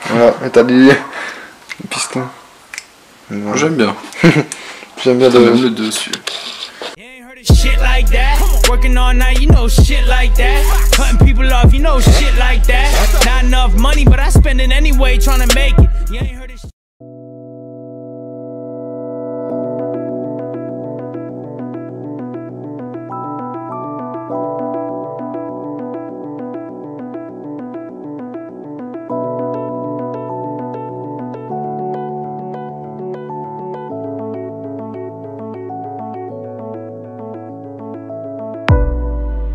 Voilà, et t'as du piston. Voilà. J'aime bien. J'aime bien le dessus. Shit like that, working all night, you know shit like that, cutting people off, you know shit like that. Not enough money, but I spend it anyway, trying to make it. You ain't heard this.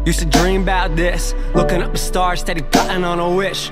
Used to dream about this, looking up the stars, steady plotting on a wish.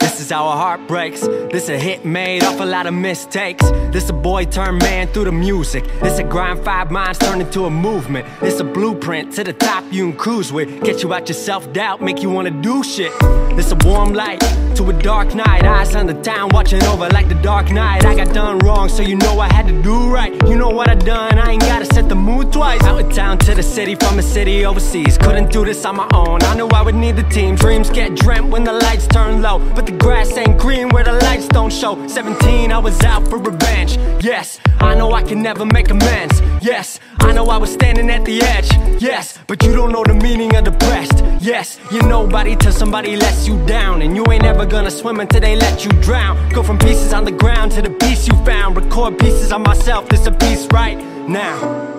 This is how a heart breaks. This a hit made off a lot of mistakes. This a boy turned man through the music. This a grind 5 minds turned into a movement. This a blueprint to the top you can cruise with. Get you out your self-doubt, make you wanna do shit. This a warm light to a dark night. Eyes on the town watching over like the dark night. I got done wrong, so you know I had to do right. You know what I done, I ain't gotta set the mood twice. Out of town to the city, from a city overseas. Couldn't do this on my own, I knew I would need the team. Dreams get dreamt when the lights turn low, but the grass ain't green where the lights don't show. 17, I was out for revenge. Yes, I know I can never make amends. Yes, I know I was standing at the edge. Yes, but you don't know the meaning of depressed. Yes, you're nobody till somebody lets you down, and you ain't ever gonna swim until they let you drown. Go from pieces on the ground to the piece you found. Record pieces on myself, this a piece right now.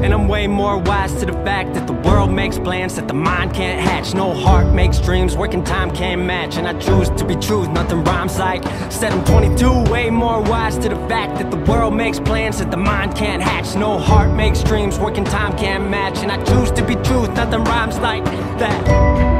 And I'm way more wise to the fact that the world makes plans that the mind can't hatch. No heart makes dreams, working time can't match. And I choose to be truth, nothing rhymes like. Said I'm 22, way more wise to the fact that the world makes plans that the mind can't hatch. No heart makes dreams, working time can't match. And I choose to be truth, nothing rhymes like that.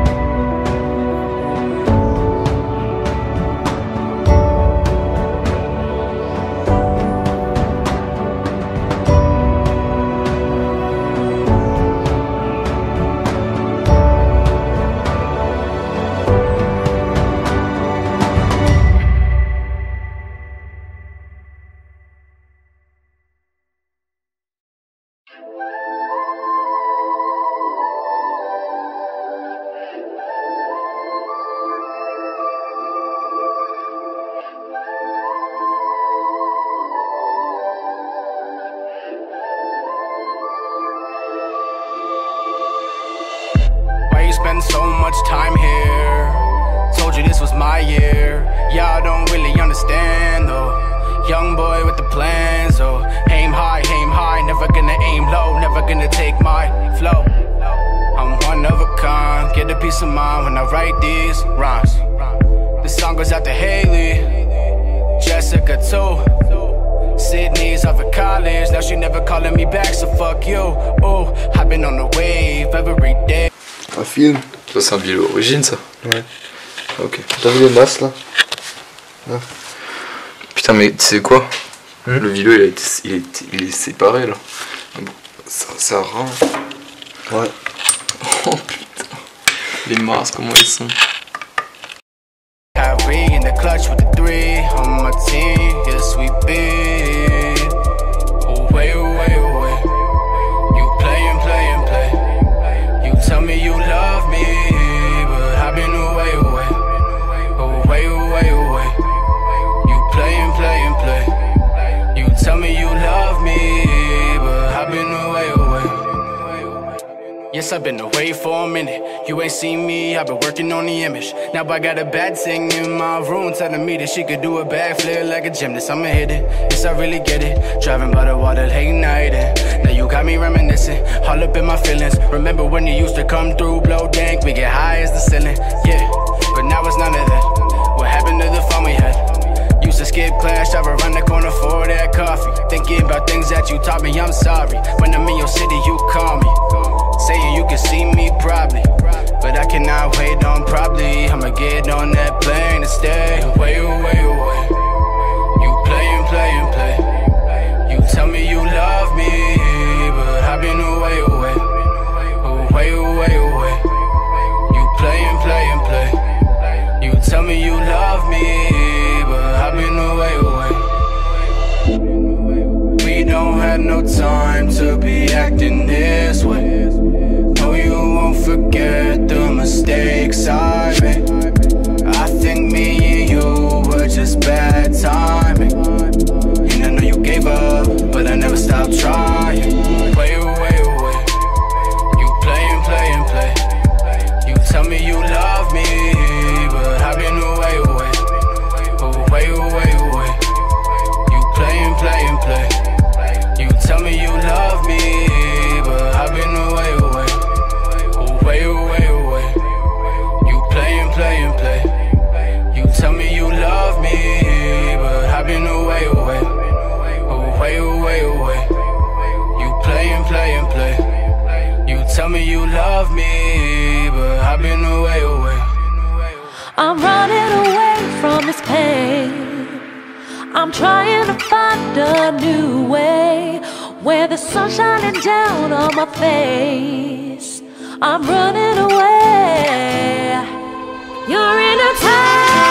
Spend so much time here. Told you this was my year. Y'all don't really understand though. Young boy with the plans, oh. Aim high, never gonna aim low. Never gonna take my flow. I'm one of a kind, get a peace of mind when I write these rhymes. This song goes out to Haley, Jessica too. Sydney's off at college, now she never calling me back, so fuck you. Oh, I've been on the wave every day. Un film. Ça c'est un vilo origine ça. Ouais. Ok. T'as vu les masses là? Là. Putain mais tu sais quoi, le vilo il est séparé là. Bon, ça rend. Ouais. Oh putain. Les masses comment ils sont. Carbu in the clutch with the 3 on my team. Yes we be. Away. You play. You tell me you love me, but I've been away. You play. You tell me you love me, but I've been away. Yes, I've been away for a minute. You ain't seen me, I've been working on the image. Now I got a bad thing in my room telling me that she could do a backflip like a gymnast. I'ma hit it, yes I really get it. Driving by the water late night and now you got me reminiscing, all up in my feelings. Remember when you used to come through, blow dank, we get high as the ceiling. Yeah, but now it's none of that. What happened to the fun we had? Used to skip class, drive around the corner for that coffee. Thinking about things that you taught me, I'm sorry. When I'm in your city, you call me, saying you can see me probably, but I cannot wait on probably. I'ma get on that plane and stay away. same. I'm trying to find a new way where the sun's shining down on my face. I'm running away. You're in a time